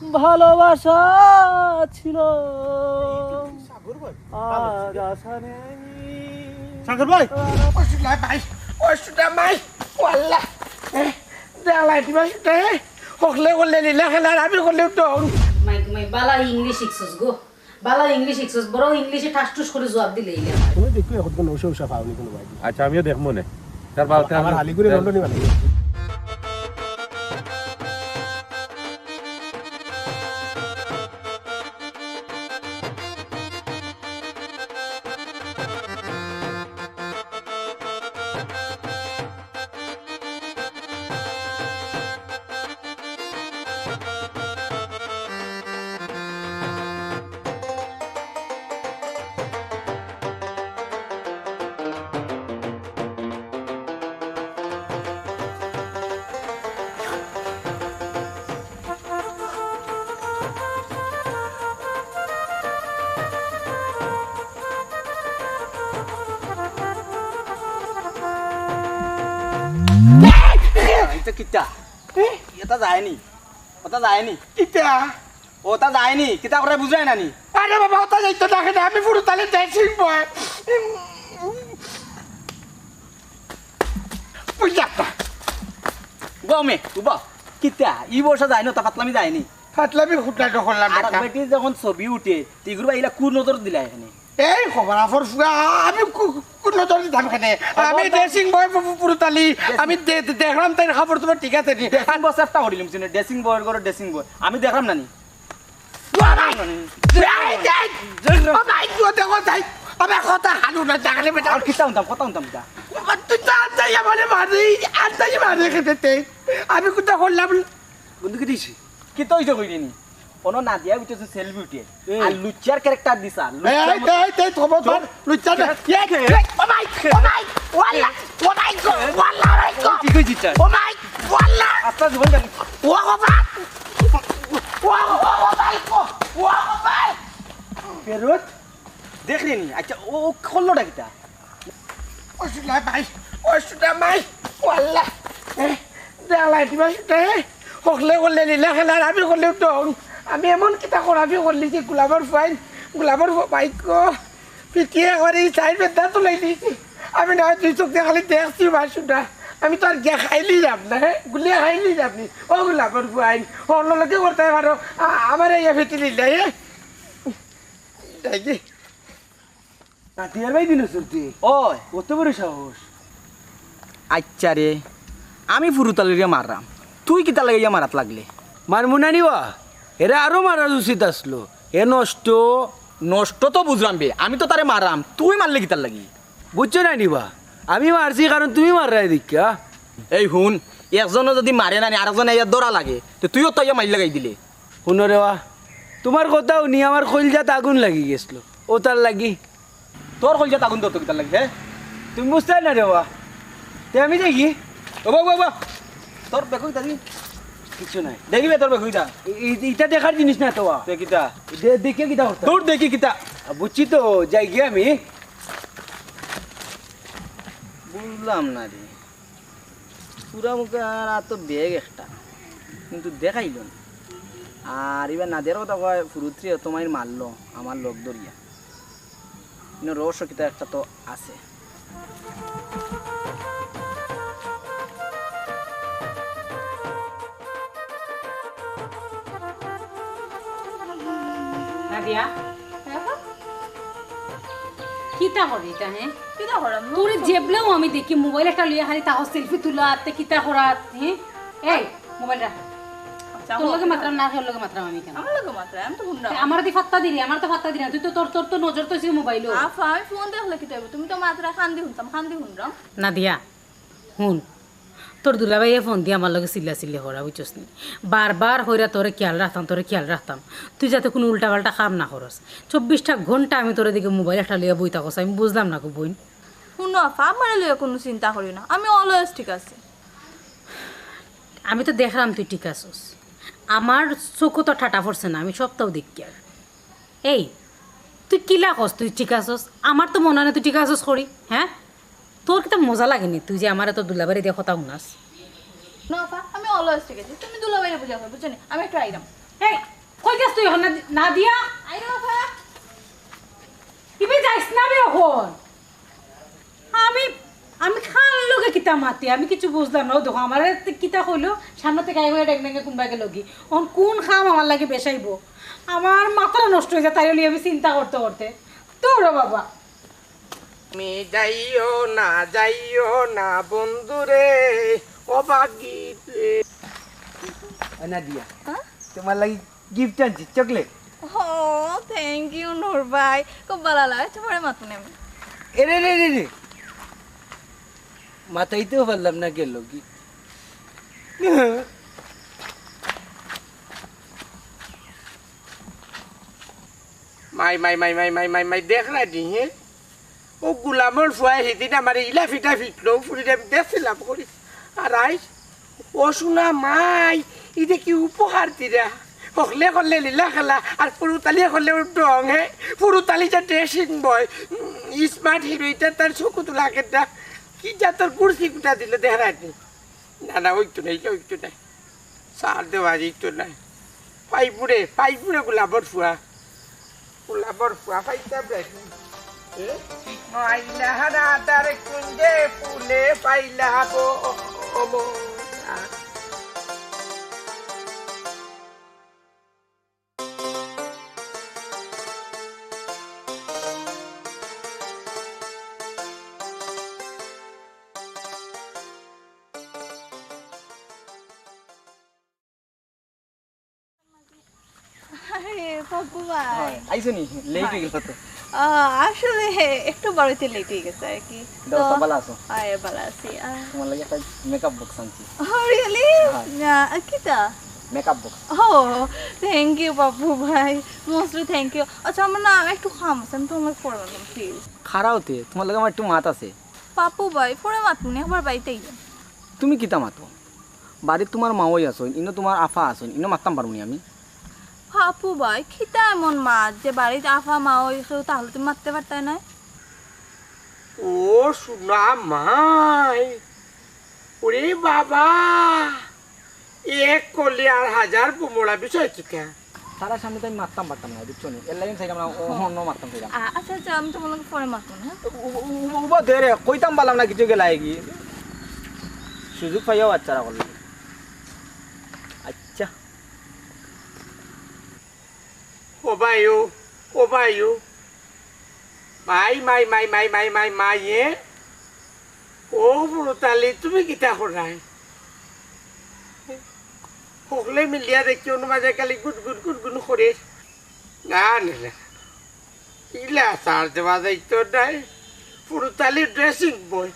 ভালোবাসা ছিল আর আশা নেই। সাগর ভাই ওষুধ ভাই ওষুধটা ভাই ওয়াল্লা দেলাই দিবা সেটা হকলে করলে লীলা খেলার আমি করলেও তো মাই বালা ইংলিশ শিখছস গো বালা ইংলিশ শিখছস বড় ইংলিশে ঠাসঠুস করে জবাব দিলে ইলা তুমি দেখো এখন কোনো ওষুধ পাওনি কোনো ভাই আচ্ছা আমিও দেখবো না তার বালতে আমার হালি করে রন্ডনি মানে এটা কিটা এটা যায়নি ওটা যায়নি কিতা ওটা যায়নি কিতা করে বুঝায় নানি আরে বাবা ওটা যাইতো দেখে না আমি পুরো তালে ড্যান্সিং বয় বুঝাতা গমে উবা কিতা ই বর্ষা যায় না তা পাতলামি যায়নি ফাতলামি খুঁটা করলাম আর বেটি যখন ছবি উঠে তিগুর বাইলা কোন নজর দিলা এখানে এই খবর আফর আমি কোন নজর দিতাম এখানে আমি ড্রেসিং বয় পুরো তালি আমি দেখলাম তাই খবর তোমার ঠিক আছে নি ড্রেসিং বয় চেষ্টা করিলাম চিনে ড্রেসিং বয়ের করে ড্রেসিং বয় আমি দেখলাম নানি আমার কথা হালু না জাগলে বেটা আর কিতা উনতাম কথা উনতাম কিতা তুই তো আনতাই আমার মারি আনতাই মারি খেতে আমি কোথা করলাম বন্ধু কি দিছি কিতা হইছে কইনি কোন নাদিয়া বিতেছে সেলফি উঠে আর লুচ্চার ক্যারেক্টার দিছা এই থব তোর লুচ্চা ও মাই ওয়াল্লা ও মাই গো ওয়াল্লা মাই গো কি কইছিস চাই ও মাই ওয়াল্লা আস্তা জীবন জানি ও বাবা ও মাই গো ও মাই ফেরত দেখলেনি আচ্ছা ও করলোটা কিতা ওষুধ ভাই ওষুধ ভাই ওয়াল্লা দেলাই দিবা সেটা হকলে করলে লীলা খেলার আমি করলেও তো আমি এমন কিতা করাবি করলি যে গোলাপের বাইক পিটিয়ে করে চাই বেদা তুলাই দিয়েছি আমি না দুই চোখ দেখালি দেখছি বাসুটা আমি তো আর গিয়া খাইলি যাব না হ্যাঁ গুলিয়া খাইলি যাবনি ও গোলাপের ফাইন অন্যলোকে করতে পারো আমার এই ফেটি লিলা হ্যাঁ নাতিয়ার ভাই দিন চলতি ওই কত বড় সাহস আচ্ছা রে আমি ফুরুতালিয়া মারলাম তুই কিতা লাগাইয়া মারাত লাগলে মারমু না নিবা এরা আরো মারার উচিত আসলো এ নষ্ট নষ্ট তো বুঝলাম বে আমি তো তারে মারাম তুই মারলে কিতার লাগি বুঝছো না নিবা আমি মারছি কারণ তুমি মাররাই দীক্ষা এই হুন একজনও যদি মারে না আরেকজনে ইয়ার দৌড়া লাগে তো তুইও তো ইয়া মাইল লাগাই দিলে শুনো রেওয়া তোমার কথাও নি আমার কইলজাত আগুন লাগি গেছিল ও তার লাগি তোর কইজা আগুন দৌড় কিতার লাগে হ্যাঁ তুমি বুঝতে না রেওয়া তে আমি দেখি ও বাবা তোর বেকুই দাদি কিছু নাই দেখিবে তোর বেকুই দা এটা দেখার জিনিস না তো তে কিতা দেখে কিটা করতে দৌড় দেখি কিতা বুঝছি তো যাই গিয়ে আমি বুঝলাম না রে পুরা মুখে আর তো ব্যাগ একটা কিন্তু দেখাইল না আর এবার নাদের কথা কয় ফুরুত্রি তোমার মারলো আমার লোক দরিয়া কিন্তু রহস্য কিতা একটা তো আছে নাদিয়া কিতা করি তা হ্যাঁ কিটা করাম তোরে জেবলেও আমি দেখি মোবাইল একটা লইয়া খালি তাও সেলফি তোলা তে কিতা করাত হ্যাঁ এই মোবাইল রাখ তোর লগে মাত্রাম না তোর লগে মাত্রাম আমি কেন আমার লাগে মাত্র আমি তো শুনলাম আমার দি ফাত্তা দিলি আমার তো ফাত্তা দিনা তুই তো তোর তো নজর তো ছিল মোবাইল আফা আমি ফোন দেখলে কি হইব তুমি তো মাত্র খান্দি শুনলাম নাদিয়া হুন তোর দুলাভাইয়ে ফোন দিয়ে আমার লগে চিল্লা করা বুঝছস নি বারবার হইরা তোরে খেয়াল রাখতাম তুই যাতে কোনো উল্টা পাল্টা কাম না করস 24টা ঘন্টা আমি তোর দিকে মোবাইল একটা লিয়া বই থাকস আমি বুঝলাম না গো বইন শুনো আফা আমার লইয়া কোনো চিন্তা করি না আমি অলওয়েজ ঠিক আছে আমি তো দেখলাম তুই ঠিক আছস আমার চোখও তো ঠাটা পড়ছে না আমি সবটাও দেখি আর এই তুই কিলা কস তুই ঠিক আছস আমার তো মনে হয় না তুই ঠিক আছস করি হ্যাঁ তোর কিতা মজা লাগেনি তুই যে আমার এত দুলাবাড়ি দিয়ে কথা শুনাস না আপা আমি অলওয়েজ ঠিক আছে তুমি দুলাভাইরে বুঝা বুঝছো নি আমি একটু আইরাম এই তুই এখন না দিয়া ইবে যাইস না রে এখন আমি আমি খান লোকে কিতা মাতি আমি কিছু বুঝলাম না দেখো আমার কিতা হইলো সামনে থেকে আই হয়ে ডেকে কোনবাকে লগি এখন কোন খাম আমার লাগে বেসাইব আমার মাথা নষ্ট হয়ে যায় তাই হলে আমি চিন্তা করতে করতে তোর বাবা তুমি যাইও না বন্ধুরে অবাগিত না দিয়া হ্যাঁ? তোমার লাগি গিফট আনছি চকলেট ও থ্যাংক ইউ নূর ভাই খুব ভালো লাগে তোমার মাতুন আমি এরে রে রে রে মাথাইতেও পারলাম না গেল কি মাই দেখ না দি হে ও গুলামর ফুয়াই সেদিন আমার ইলা ফিটা ফিটলো ফুটি দেখছিলাম করি আর আইস ও শোনা মাই ইদে কি উপহার দিরা হকলে করলে লীলা খেলা আর পুরুতালি করলে ডং হে পুরুতালি যে ড্রেসিং বয় স্মার্ট হিরো এটা তার চকু তোলা কেটা কি যা তোর কুর্সি কুটা দিলে দেখানি না ওই তো নাই সার দেওয়া তো নাই পাইপুরে গোলাপর ফুয়া পাইতা ব্রেকি মাইলা হারাদার কুঞ্জে ফুলে পাইলা গো আরে পাপু ভাই আইছো নি লেট হয়ে গেল তো আসলে একটু বাড়িতে লেট হয়ে গেছে আর কি দাও তো ভালো আছো আরে ভালো আছি তোমার লাগে একটা মেকআপ বক্স আনছি রিয়েলি কিতা মেকআপ বক্স ও থ্যাংক ইউ পাপু ভাই মোস্টলি থ্যাংক ইউ আচ্ছা আমার না একটু খাম আছে আমি তোমাকে পরে বললাম প্লিজ খারাপ হতে তোমার লাগে আমার একটু মাত আছে পাপু ভাই পরে মাতুন আমার বাড়িতেই তুমি কিতা মাতো বাড়ির তোমার মাওই আছো ইনো তোমার আফা আছো ইনো মারতাম পারবো নি আমি পাপু ভাই খিতা এমন মাছ যে বাড়িতে আফা মা ওই কেউ তাহলে তুমি মারতে পারতে না ও শোনা মাই ওরে বাবা এক কলি আর হাজার বুমড়া বিষয় কিতা সারা সামনে তো আমি মারতাম পারতাম না বুঝছো নি এর লাগে থেকে আমরা অন্য মারতাম থেকে আচ্ছা আচ্ছা আমি তোমাকে পরে মাতুন হ্যাঁ উবা ধরে কইতাম পারলাম না কিছু গেলাই কি সুযোগ পাইও বাচ্চারা করলে আচ্ছা ও ভাইও মাই এ ও বুড়োতালি তুমি কিতা করাই সকলে মিলিয়া দেখি অন্য মাঝে কালি গুট করে না ইলা সার দেওয়া যাইতো নাই পুরুতালি ড্রেসিং বই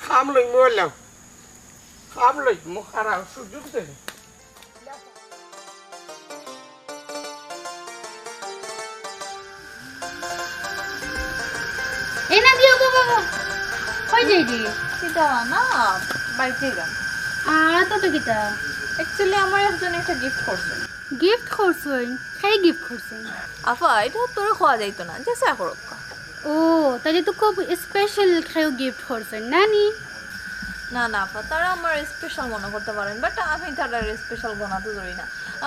খাম লই মলাও খাম লই মুখারা সুযোগ দে এই না দিও বাবা কই যাই দি কিতা না বাড়িতে যাম তো কিতা অ্যাকচুয়ালি আমার একজন একটা গিফট করছে গিফট করছই খাই গিফট করছই আফা এটা তোর খাওয়া যাইতো না যে চা করো ও তাহলে তো খুব স্পেশাল খাইও গিফট করছই নানি না না আপা তারা আমার স্পেশাল মনে করতে পারেন বাট আমি তারা স্পেশাল বানাতে ধরি না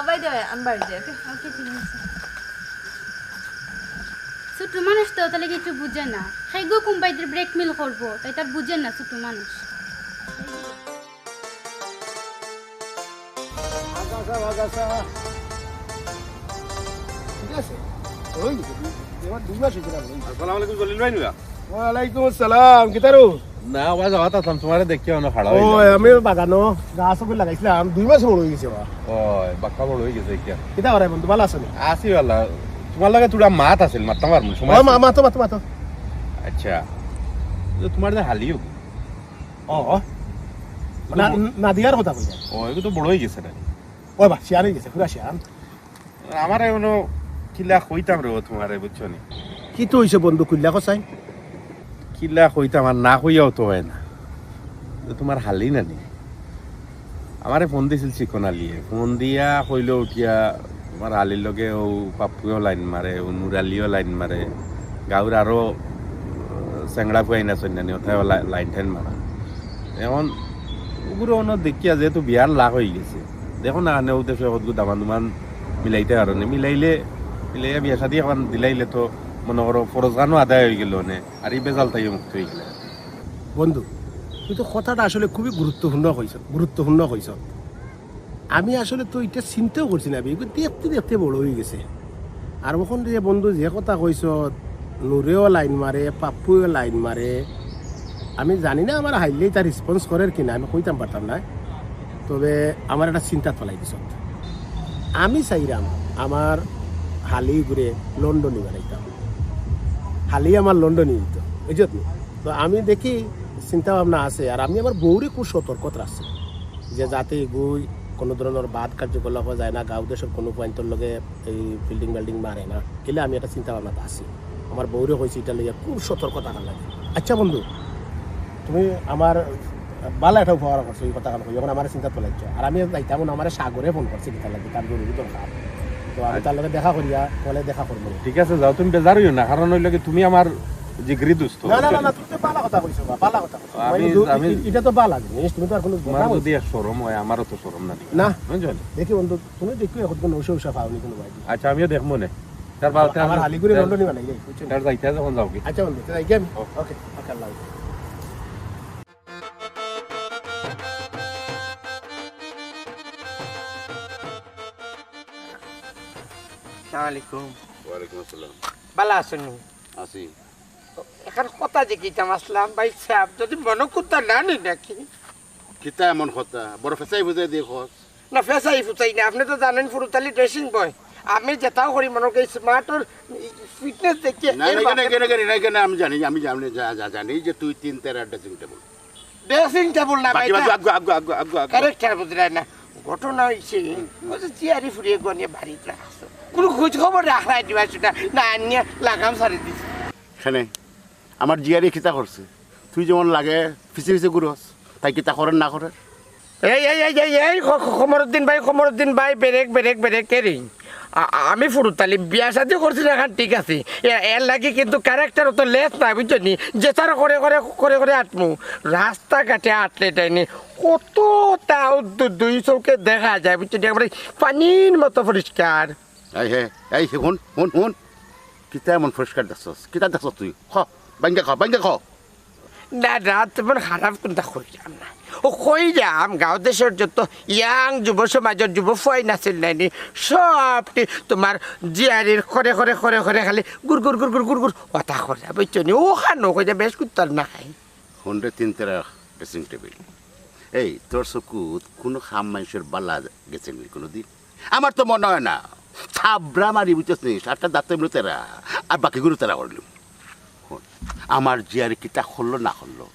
বাই দে আমি বাড়ি যাই ওকে ওকে ঠিক আছে ছোট মানুষ তো তাহলে কিছু বুঝে না খাই গো কোম্পানিতে ব্রেক মিল করবো তাই তার বুঝে না ছোট মানুষ ঠিক আছে ওই এবার 2 মাস হয়েছে আসসালামু আলাইকুম জলিল ভাই নুয়া ওয়ালাইকুম আসসালাম কিতারু না ওয়াজ হতা থাম তোমারে দেখিও না খাড়া ও হই আমি বাগানো গাছ ওপর লাগাইছিলাম 2 মাস বড় হয়ে গেছে ওই বাক্কা বড় হই গেছে কি কিতা করে বন্ধু ভালো আছো আসি ওয়ালা তোমার লাগে তুড়া মাত আছিল মারতাম আর সময় ও মাতো আচ্ছা তোমার যে হালিও ও না দিয়ার কথা কইয়া ও এগুলো তো বড় হই গেছে না ও বা শিয়ার হয়ে গেছে পুরা শিয়ার আমার এমনো কিলা কইতাম রে তোমারে বুঝছো নি কি তো হইছে বন্ধু কুল্লা কসাই কিলা কইতাম আর না কইয়াও তো হয় না তোমার হালি না নি আমারে ফোন দিছিল চিকন আলিয়ে ফোন দিয়া কইলো উঠিয়া আমার আলির লগে ও পাপুও লাইন মারে ও নুরালিও লাইন মারে গাঁর আরো চেংড়া ফুয়াই না চন্যানি ওঠাই লাইন ঠাইন মারা এখন ওগুলো অন্য দেখিয়া যেহেতু বিয়ার লাভ হয়ে গেছে দেখো না নে ওদের দামান দুমান মিলাইতে পারো মিলাইলে বিয়া শাদি এখন দিলাইলে তো মনে করো ফরজ গানও আদায় হয়ে গেল নে আর এই বেজাল তাই মুক্ত হয়ে গেল। বন্ধু তুই তো কথাটা আসলে খুবই গুরুত্বপূর্ণ হয়েছ। আমি আসলে তো এটা চিন্তাও করছি না, এগুলো দেখতে দেখতে বড় হয়ে গেছে। আর ওখান যে বন্ধু যে কথা কইস, নূরেও লাইন মারে, পাপ্পুও লাইন মারে, আমি জানি না আমার হাইলেই তার রেসপন্স করার কিনা, আমি কইতাম পারতাম না। তবে আমার একটা চিন্তা ফলাই দিছ, আমি চাইলাম আমার হালি ঘুরে লন্ডনে বেড়াইতাম, হালি আমার লন্ডনে দিত বুঝত। তো আমি দেখি চিন্তা ভাবনা আছে, আর আমি আমার বউরে খুব সতর্কতা রাখছি যে যাতে গই কোনো ধরনের বাদ কার্যকলাপ যায় না, গাঁও দেশের কোনো পয়েন্টের লগে এই বিল্ডিং মারে না, এলে আমি একটা চিন্তা ভাবনাতে আছি। আমার বউরে হয়েছে এটা লইয়া খুব সতর্কতা লাগে। আচ্ছা বন্ধু, তুমি আমার ভালো একটা উপহার করছো, এই কথা কই যখন আমার চিন্তা তোলাইছ। আর আমি যাইতাম আমার সাগরে ফোন করছি কিতা লাগে, তার জরুরি দরকার। তো আমি তার লগে দেখা করিয়া বলে দেখা করবো। ঠিক আছে যাও, তুমি বেজার হইও না, কারণ হইল কি তুমি আমার জিগরি দোস্ত। না না না, তুমি তো ভালো কথা কইছো, ভালো কথা। আমি এটা তো ভালো জিনিস, তুমি তো আর কোনো তোমার যদি শরম হয় আমারও তো শরম না না বুঝছো। দেখি বন্ধু, তুমি দেখি এখন কোনো উষা পাওনি কোনো ভাই। আচ্ছা আমিও দেখবো না তার বাড়িতে আমার হালিগুড়ি লন্ডনে বানাই যাই, বুঝছো। তার যাইতে যখন যাও কি। আচ্ছা বন্ধু, তাই গেম ওকে ওকে, আল্লাহ হাফেজ। আসসালামাইকুম। ওয়ালাইকুম আসসালাম। ভালো আছেন? আছি। এখন কথা যে কিতাম আসলাম ভাই সাহেব, যদি মনে করতে না নি নাকি কিতা এমন কথা বড় ফেসাই বুঝাই দিয়ে খোঁজ না ফেসাই ফুটাই না। আপনি তো জানেন ফুরুতালি ড্রেসিং বয়, আমি যেটাও করি মনে করি স্মার্টর ফিটনেস দেখে না আমি জানি জানি যে তুই 3-13 ড্রেসিং টেবিল ড্রেসিং টেবিল না ভাই, আগ ক্যারেক্টার বুঝলেন না। ঘটনা হয়েছে ওই যে চেয়ারি ফুরিয়ে গনিয়ে বাড়িতে রাখছো, কোনো খোঁজ খবর রাখাই দিবা সেটা না, আনিয়ে লাগাম সারি দিছে। এখানে আমার জিয়ারি কিতা করছে, তুই যেমন লাগে ফিসে ফিসে ঘুরস, তাই কিতা করেন না করেন। এই খমরুদ্দিন ভাই বেরেক কেরি আমি ফুরুতালি বিয়া শাদি করছি না, ঠিক আছে, এর লাগে কিন্তু ক্যারেক্টার তো লেস না বুঝছো নি, যে তারা করে আটমু রাস্তাঘাটে আটলে টাইনি কত তাও 2 চৌকে দেখা যায় বুঝছো, একবারে পানির মতো পরিষ্কার। এই শুন কিতা এমন পরিষ্কার দেখছস, কিতা দেখছস তুই বাঙ্গা খ না রাত তেমন খারাপ কোনটা কইলাম না, ও কইলাম গাঁও দেশের যত ইয়াং যুব সমাজের যুব ফয় নাছিল নাইনি সবটি তোমার জিয়ারির করে খালি গুড় কথা করে বুঝছো নি, ও খানো কইটা বেশ কুত্তার নাই। 3-13 ড্রেসিং টেবিল। এই তোর চকুত কোনো খাম মানুষের বালা গেছে নি কোনোদিন? আমার তো মনে হয় না। ছাবরা মারি বুঝছিস নি, 7টা দাঁতে এমনি তেরা আর বাকিগুলো তেরা করলাম। আমার জিয়ারে কিতা করলো না করলো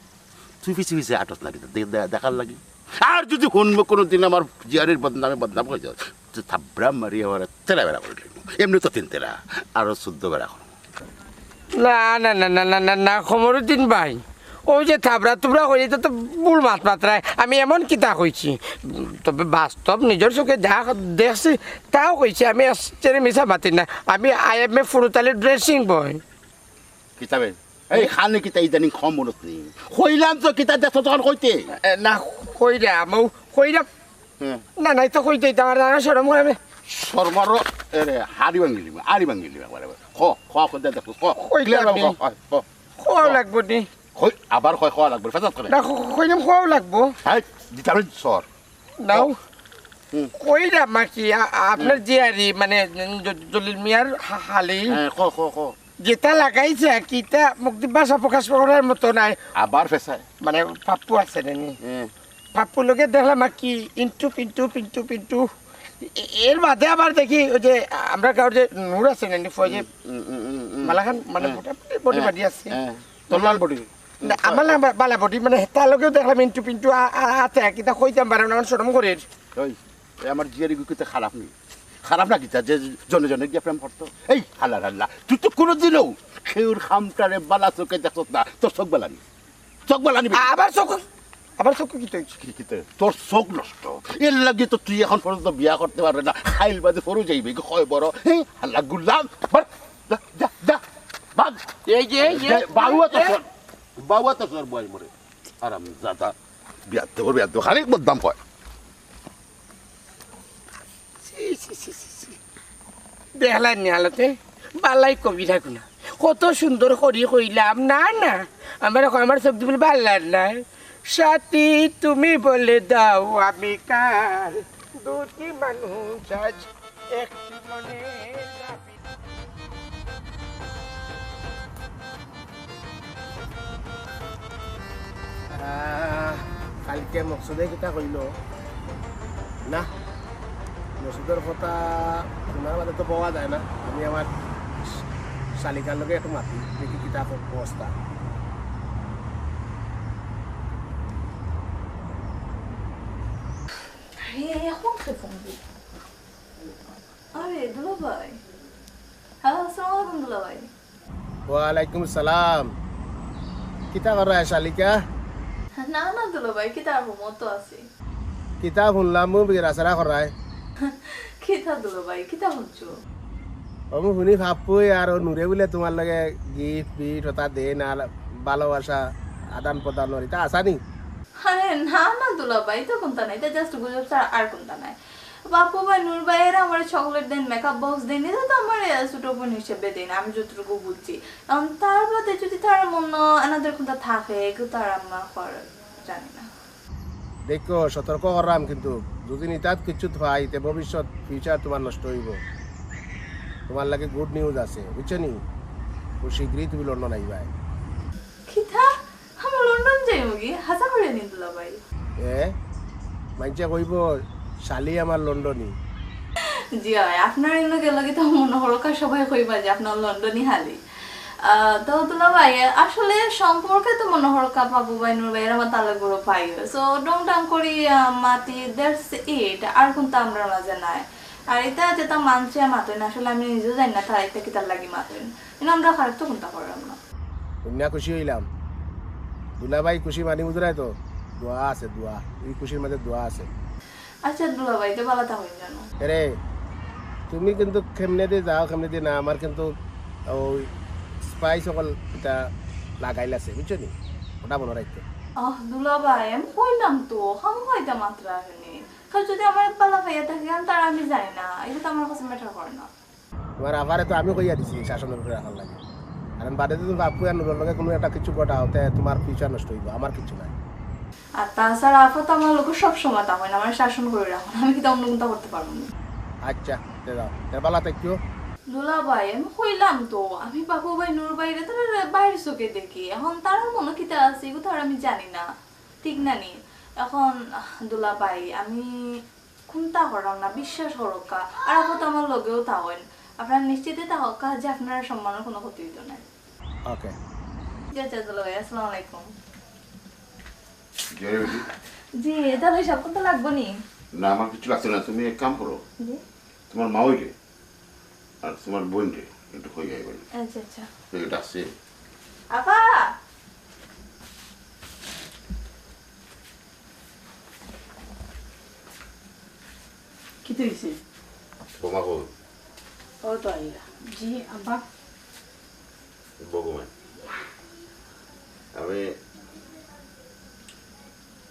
তুই পিছিয়ে আটত লাগি দেখার লাগি। আর যদি শুনবো কোনো দিন আমার জিয়ারের বদনাম হয়ে যাও, থাবরা মারি আমার তেরা বেড়া করে এমনি তো 3 তেরা আরো 14 বেড়া করো। না খমরুদ্দিন ভাই, ওই যে থাবরা তুবরা হয়ে তো ভুল মাত্রায় আমি এমন কিতা কইছি, তবে বাস্তব নিজের চোখে যা দেখছি তাও কইছি, আমি চেনে মিশা মাতি না। আমি IMA ফুরুতালি ড্রেসিং বয় কিতাবে এই খানে কিতা ইদানিং কম মনত নেই কইলাম তো কিতা দেখো তখন কইতে না কইরাম না নাই তো কইতে আমার রাঙা সরম করে শর্মার এরে হাড়ি ভাঙিলি দেখো খোয়াও লাগবো নি, আবার খাওয়া লাগবে ফেসাদ করে না কইরাম খোয়াও লাগবো সর নাও কইরাম কি আপনার জিয়ারি মানে জলিল মিয়ার হালি যেটা লাগাইছে কিতা মুক্তি ভাষা প্রকাশ করার মতো নাই। আবার ফেসায় মানে পাপ্পু আছে নানি, পাপ্পুর লোকে দেখলাম আর কি পিন্টু এর বাদে আবার দেখি ওই যে আমরা গাঁর যে নূর আছে নানি ফয়ে মালাখান মানে বডি বাড়ি আছে তোর লাল বডি আমার বালা বডি মানে তার লোকেও দেখলাম পিন্টু আছে কিতা কইতাম পারে না সরম করে। আমার জিয়ারি গুকিতে খারাপ না কিতা যে জনে গিয়ে প্রেম করতো। এই হাল্লা তুই তো কোনোদিনও খেউর খামটারে বালা চোখে দেখছ না, তোর চোখ বালানি আবার চোখ কি তোর চোখ নষ্ট। এর লাগে তো তুই এখন পর্যন্ত বিয়া করতে পারবে না, খাইল বাদে পড়ু যাইবে হয় বড়। এই হাল্লা গুল্লাম বাবুয়া তো তোর বয় মরে আরাম দাদা বিয়াতে খালি বদনাম হয়। দেখলাই নিহালতে বালাই কবি থাকো না কত সুন্দর করি কইলাম না না আমার শব্দ বলে ভাল নাই সাথী তুমি বলে দাও আমি কার দুটি মানুষ আজ একটি মনে কালকে মকসুদে কিতা কইল না মকসুদের কথা শোনার বাদে তো পাওয়া যায় না আমি আমার শালিকার লগে একটু মাতি দেখি কিতা অবস্থা এখন কে ফোন দিই আরে দুলা ভাই হ্যালো আসসালামু আলাইকুম দুলা ভাই ওয়ালাইকুম সালাম কিতা করা শালিকা না না দুলা ভাই কি তার মতো আছে কিতা শুনলাম মু বিরাসারা করায় কিতা দুলা ভাই কিতা হচ্ছো আমি শুনি ভাবপুই আর নুরে বলে তোমার লগে গিফট বিট ওটা দেন আর ভালোবাসা আদান প্রদান এটা আসা নি আরে না না দুলা ভাই তো কোনটা নাই এটা জাস্ট গুজব ছাড়া আর কোনটা নাই বাপু ভাই নূর ভাইয়েরা আমার চকলেট দেন মেকআপ বক্স দেন এটা তো আমার ছোট বোন হিসেবে দেন আমি যতটুকু বুঝছি কারণ তার বাদে যদি তার মনে এনাদের কোনটা থাকে এগুলো তার আমরা জানি না দেখো সতর্ক করলাম কিন্তু যদি নিতাত কিছু পাই তে ভবিষ্যৎ ফিউচার তোমার নষ্ট হইব তোমার লাগে গুড নিউজ আছে বুঝছো নি খুব শীঘ্রই তুমি লন্ডন আইবা কিতা আমরা লন্ডন যাইব কি হাসা করে নিন দুলা ভাই এ মাইনচে কইব শালি আমার লন্ডনই জি ভাই আপনার এনে গেলে তো মনে হরকা সবাই কইবা যে আপনার লন্ডনই হালি তো দুলা ভাই আসলে সম্পর্কে তো মনে হরকা বাবু ভাই নূর ভাইয়ের আমার তালে বড় পাই সো ডং ডাং করি মাতি দ্যাটস ইট আর কোনটা আমরা মাঝে নাই আর এটা যেটা মানছে মাতেন আসলে আমি নিজেও জানি না তার একটা কিতার লাগি মাতেন কিন্তু আমরা খারাপ তো কোনটা করলাম না কন্যা খুশি হইলাম দুলাভাই খুশি মানি মুদ্রায় তো দোয়া আছে দোয়া এই খুশির মধ্যে দোয়া আছে আচ্ছা দুলা ভাই তো ভালো থাকুন জানো রে তুমি কিন্তু কেমনে দিয়ে যাও কেমনে দিয়ে না আমার কিন্তু ওই স্পাইস সকল এটা লাগাইলাছে বুঝছো নি ওটা মনে রাখতে দুলা ভাই আমি কইলাম তো খাম হইতা মাত্রা হয়নি খালি যদি আমার পালা ভাইয়া থাকে তার আমি জানি না এটা তো আমার কাছে ম্যাটার করে না তোমার আবারে তো আমি কইয়া দিছি শাসনের উপরে রাখার লাগে কারণ বাদে যদি বাপু আর নুরের লগে কোনো একটা কিছু ঘটা হতে তোমার ফিউচার নষ্ট হইব আমার কিছু নাই আর তাছাড়া আপাতত আমার লোক সব সময় তা হয় না আমার শাসন করে রাখুন আমি কি অন্য কোনটা করতে পারবো না আচ্ছা তে যাও এর বালা থাকিও দুলা ভাই আমি কইলাম তো আমি বাবু ভাই নূর ভাইরে তারা বাইরের চোখে দেখি এখন তার মনে কিতা আছে এগুলো আর আমি জানি না ঠিক না নি এখন দুলা ভাই আমি কোনটা করাম না বিশ্বাস করকা আর আপাতত আমার লগেও তা হন আপনার নিশ্চিত তা হোক যে আপনার সম্মানের কোনো ক্ষতি হইতো না ওকে ঠিক আছে দুলা ভাই আসসালামু আলাইকুম জয়বতী জি তাহলে সব কথা লাগবো নি না আমার কিছু লাগছে না তুমি এক কাম করো জি তোমার মা হইলে আর তোমার বোনকে একটু হয়ে যাই বলে আচ্ছা আচ্ছা এটা আসছে আপা কি তুইছে বোমা হোক ও তো আইরা জি আব্বা ভগবান আমি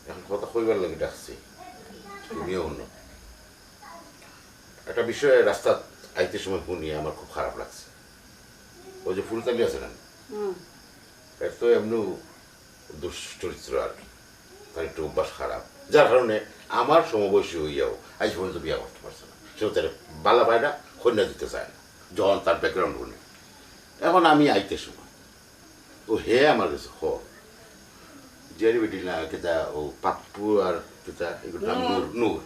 এখন কথা কইবার লাগে ডাকছি তুমিও অন্য একটা বিষয়ে রাস্তা আইতে সময় শুনিয়ে আমার খুব খারাপ লাগছে ওই যে ফুলতালি আছে না এর তো এমনি দুশ্চরিত্র আর কি তার একটু অভ্যাস খারাপ যার কারণে আমার সমবয়সী হইয়াও আজ পর্যন্ত বিয়া করতে পারছে না সেও তার বালা ভাইরা কন্যা দিতে চায় না যখন তার ব্যাকগ্রাউন্ড শুনে এখন আমি আইতে সময় ও হে আমার কাছে হ জেরি বেটি না কেতা ও পাপ্পু আর কেতা এগুলো নাম নূর নূর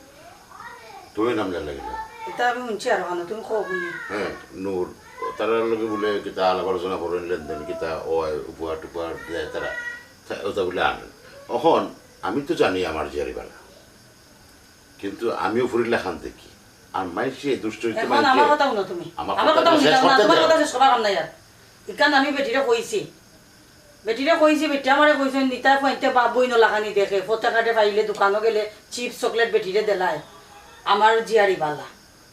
তুমি নাম জানলে কেটা এটা আমি শুনছি আর কেন তুমি কো শুনি হ্যাঁ নূর তারা লোকে বলে কিতা আলাপ আলোচনা করেন লেনদেন কিতা ও উপহার টুপহার দেয় তারা ওটা বলে আনেন এখন আমি তো জানি আমার জিয়ারিবালা কিন্তু আমিও ফুরিল্লা খান দেখি আর মাইসে দুশ্চরিত্র এখন আমার কথা শুনো তুমি আমার কথা শুনি না তোমার কথা শেষ করা কাম নাই আর ইকান আমি বেটিরে কইছি বেটি আমারে কইছেন নিতা ফাইতে বাবুই নলাখানি দেখে ফটা কাটে পাইলে দোকানো গেলে চিপস চকলেট বেটিরে দেলায় আমার জিয়ারি বালা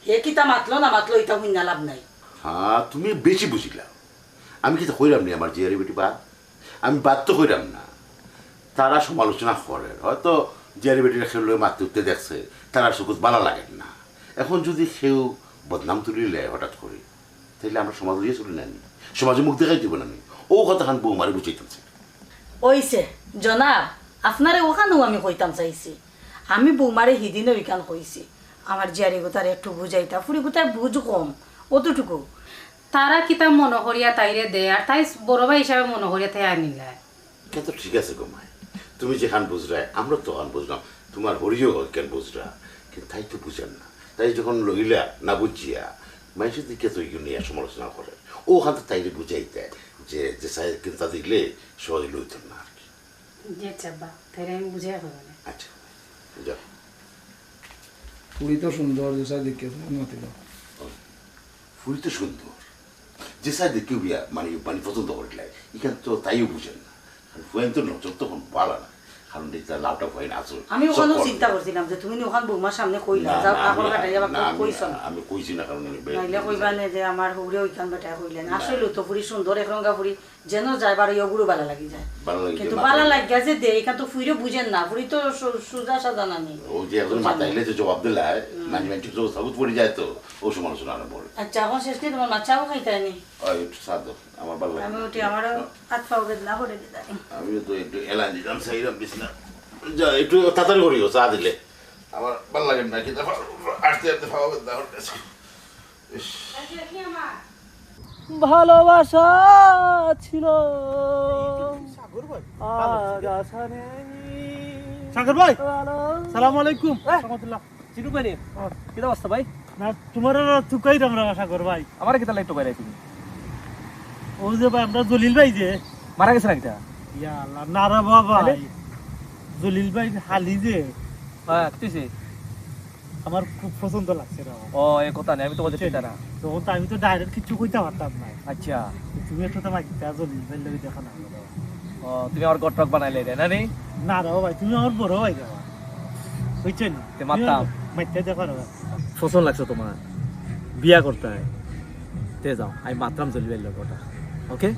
হে কিতা মাতলো না মাতলো এটা শুনি লাভ নাই হ্যাঁ তুমি বেশি বুঝিলা আমি কি কইরাম নি আমার জিয়ারি বেটি বা আমি বাদ তো কইরাম না তারা সমালোচনা করে হয়তো জিয়ারি বেটিরা খেলে মারতে উঠতে দেখছে তারা সুকুত ভালো লাগে না এখন যদি সেও বদনাম তুলিলে হঠাৎ করে তাইলে আমরা সমাজ হইয়া চলি নানি, সমাজে মুখ দেখাই দিব নানি। ও কথা খান বৌমারে বুঝাইতেছে। ওইছে জনাব, আপনারে ওখানেও আমি কইতাম চাইছি। আমি বৌমারে হিদিনও ইকান কইছি আমার জিয়ারি গোতারে একটু বুঝাইতা, ফুরি গোতায় বুঝ কম অতটুকু। তারা কিতাব মনে করিয়া তাইরে দেয়, আর তাই বড় ভাই হিসাবে মনে করিয়া তাই আনিলায়। কে তো ঠিক আছে গো মায়, তুমি যেখান বুঝরা আমরা তো আন বুঝলাম, তোমার হরিও কেন বুঝরা, কিন্তু তাই তো বুঝেন না। তাই যখন লইলা না বুঝিয়া মানুষের দিকে তো এগুলো নিয়ে সমালোচনা করে, ও হাতে তাইরে বুঝাইতে যে যে সাই কিন্তু তা দেখলে সহজে লইতেন না আর কি। যে চাব্বা তাই আমি বুঝাই করবো না। আচ্ছা যাও। পুরি তো সুন্দর যেসা দেখে অনুমতি দাও। ফুল তো সুন্দর, যে সাই দেখে বিয়া মানে মানে পছন্দ করলে এখানে তো তাইও বুঝেন না। ফুয়েন তো নজর তখন পালা না, কারণ এটা লাভটা ফুয়েন আসল। আমি ওখানেও চিন্তা করছিলাম যে তুমি ওখান বৌমার সামনে কইলা যাও কাপড় কাটাই যাবা, কইছ না আমি কইছি না, কারণ নাইলে কইবা না যে আমার হুড়ে ওইখান বেটা কইলেন। আসলে তো ফুরি সুন্দর একরঙ্গা ফুরি যেন যাইবার ইয়গুলো ভালো লাগি যায়, ভালো লাগে কিন্তু ভালো লাগিয়া যে দে এখান তো ফুইরে বুঝেন না, ফুরি তো সুজা সাজা নানি। ও যে একজন মাথাইলে যে জবাব দিলে মানে মানুষ তো সাবুত পড়ে যায়, তো ও সমালোচনা আরম্ভ করে। আচ্ছা এখন শেষ নেই তোমার মাছাও খাইতানি। ওই একটু সাদ দাও, আমার ভালো লাগে। আমি উঠি আমারও হাত পাও বেদনা করে দিতানি। আমিও তো একটু এলান দিলাম, সাইরাম বিছনা যা একটু তাড়াতাড়ি করিও চা দিলে, আমার ভালো লাগে না। কিন্তু আসতে আসতে খাওয়া বেদনা হচ্ছে। ভালোবাসা ছিল আর আশা নেই। সাগর ভাই সালাম আলাইকুম। চিনু পাইনি কিটা অবস্থা ভাই? না তোমার তুকাই আমরা সাগর ভাই, আমার কিটা লাইট পাই তুমি ও যে ভাই আমরা জলিল ভাই যে মারা গেছে না কিটা? ইয়া আল্লাহ না রে বাবা, জলিল ভাই হালি যে হ্যাঁ কিছে আমার খুব পছন্দ লাগছে রে। ও এই কথা নেই, আমি তো বলতে চিন্তা না। তখন তো আমি তো ডাইরেক্ট কিছু কইতে পারতাম না। আচ্ছা তুমি একটু তো মাইতা জলিল ভাই লগে দেখা না। ও তুমি আমার গট টক বানাইলে রে না নি? না রে ভাই তুমি আমার বড় ভাই যাবা বুঝছেন, তে মারতাম। মাইতা দেখা রে পছন্দ লাগছে তোমার, বিয়া করতে হয় তে যাও, আমি মাত্রাম চলি বাইল ওটা। ওকে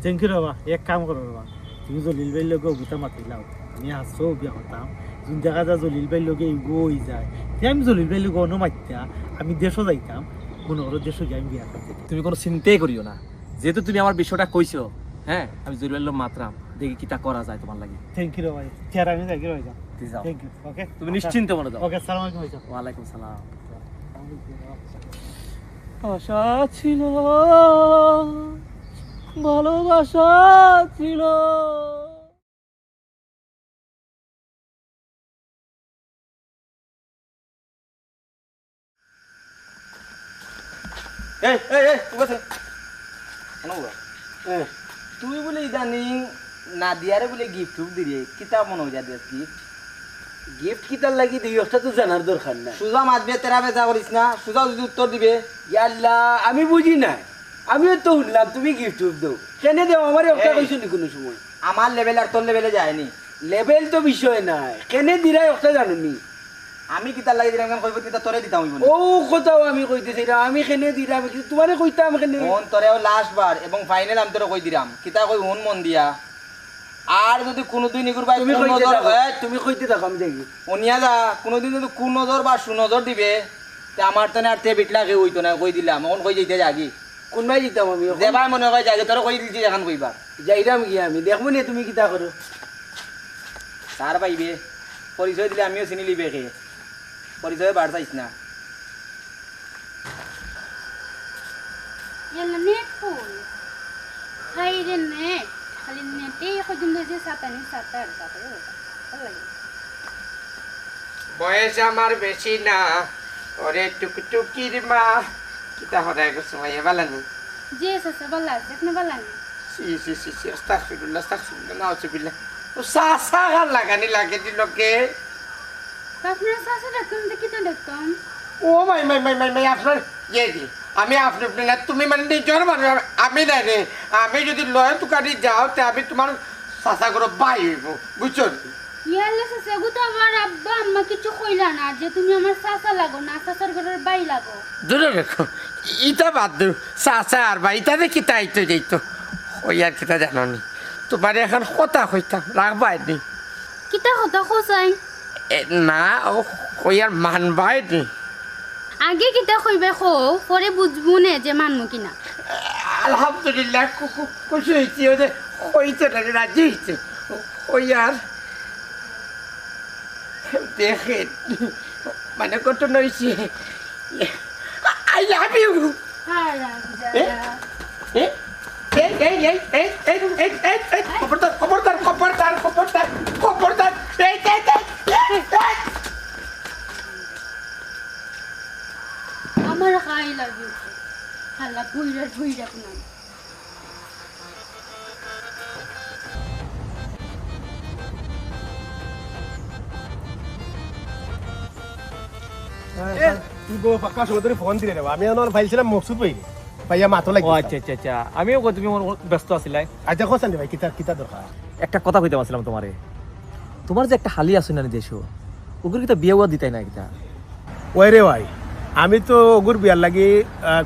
থ্যাংক ইউ বাবা। এক কাম করো বাবা, তুমি জলিল ভাইয়ের লগে অভিতা মাতিলাও, আমি আসো বিয়া করতাম। যোন জায়গা যা জলিল ভাইয়ের লগে ইগো হয়ে যায়, আমি জলিল ভাইয়ের লগে অন্য মাতিতা আমি দেশও যাইতাম, কোনো ওর দেশও যাই আমি বিয়া করতে। তুমি কোনো চিন্তাই করিও না, যেহেতু তুমি আমার বিষয়টা কইছো, হ্যাঁ আমি জরুরি মাত্রাম, দেখি কিটা করা যায় তোমার লাগে। থ্যাংক ইউ ভাই, চেয়ার আমি যাই ভাই যাও। যাও থ্যাংক ইউ। ওকে তুমি নিশ্চিন্তে মনে যাও। ওকে সালাম আলাইকুম ভাই। ওয়ালাইকুম সালাম। আশা ছিল ভালোবাসা ছিল। তুই বলে ইদানিং নাদিয়ারে বলে গিফট দিলে কিতা মনে হয়ে যাবে গিফট? গিফট কিতার লাগি দিই একটা তো জানার দরকার নাই। সুজা মাতবে তেরা বেজা করিস না, সুজা যদি উত্তর দিবে। ইয়াল্লা আমি বুঝি নাই, আমিও তো শুনলাম তুমি গিফট দাও, কেন দেও আমার একটা কইছো নি কোনো সময়? আমার লেভেল আর তোর লেভেলে যায়নি। লেভেল তো বিষয় নাই, কেন দিরাই একটা জানুনি। আমি কিতার লাগি দিলাম কেন কইব, কিতা তোরে দিতাম হইব না। ও কথাও আমি কইতেছি না, আমি কেন দিলাম তোমারে কইতাম কেন? ফোন তোরেও লাস্ট বার এবং ফাইনাল আমি তোরে কই দিলাম, কিতা কই হন মন দিয়া। আর যদি কোনোদিন ইগুর ভাই তুমি কোন কইতে নজর থাকো, তুমি কইতে থাকো আমি দেখি। অনিয়া যা কোনোদিন যদি কোন নজর বা সুনজর দিবে তে আমার তো আর তে বিটলা কে হইতো না, কই দিলাম এখন কই যাইতে যাগি। কোনবাই দিতাম আমি যে ভাই মনে হয় যাগে তোরে কই দিছি এখন কইবা। যাইরাম গিয়া আমি দেখবো নি তুমি কিতা করো। তার পাইবে পরিচয় দিলে আমিও চিনি লিবে কে, পরিচয় বার চাইছ না। ইয়াল্লা নেট ফুল খাই রে নেট, খালি নেটেই কদিন ধরে সাতানি সাতার বাপরে ভালো লাগে। বয়স আমার বেশি না, ওরে টুকটুকির মা কিতা হরাই গেছে মাইয়া বালানি। যে আছে ভালো আছে, আপনি ভালো আছেন? সি আস্তাগফিরুল্লাহ আস্তাগফিরুল্লাহ নাউজুবিল্লাহ। ও সাসা গান লাগানি লাগে দিলকে। আপনার শাশু ডাক্তার কিতা ডাক্তার? ও মাই আপনার ইয়ে দি আমি আপনার না, তুমি মানে নিজের মানে আমি নাই রে। আমি যদি লয় তুকারি যাও তে আমি তোমার সাসা করে বাই হইব, বুঝছো? ইয়াল্লা শাশু গো তো আমার আব্বা আম্মা কিছু কইলা না যে তুমি আমার শাশা লাগো না, শাশার ঘরের বাই লাগো। দূরে রেখো ইটা বাদ দু, সাসা আর বাই ইটা দেখি তাইতো যাইতো ওই আর কিতা জানি। তোমার এখন কথা কইতাম রাখবাই নি। কিতা কথা কোসাই? না ও ওই আর মানবাই নি। আগে কিতা কইবে খো পরে বুঝবো নে যে মানমু কিনা আলহামদুলিল্লাহ খুশি হয়েছি ও যে হয়েছে না রাজি হয়েছে ওই আর দেখে মানে কত নইছে আই লাভ ইউ আমার খাই লাগে হালা ভুইরা ভুইরা কোনা তুই পাক্কা সময় ধরে ফোন দিলে আমি আমার ফাইলছিলাম মকসুদ পাইনি পাইয়া মাতো লাগি আচ্ছা আমিও কই তুমি ব্যস্ত আছিলাই আচ্ছা কোসান ভাই কিতা কিতা দরকার একটা কথা কইতে আসলাম তোমারে তোমার যে একটা হালি আছে না দেশো ওগুলো কিতা বিয়ে ওয়া দিতাই না কিতা ওই রে ভাই আমি তো ওগুর বিয়ার লাগি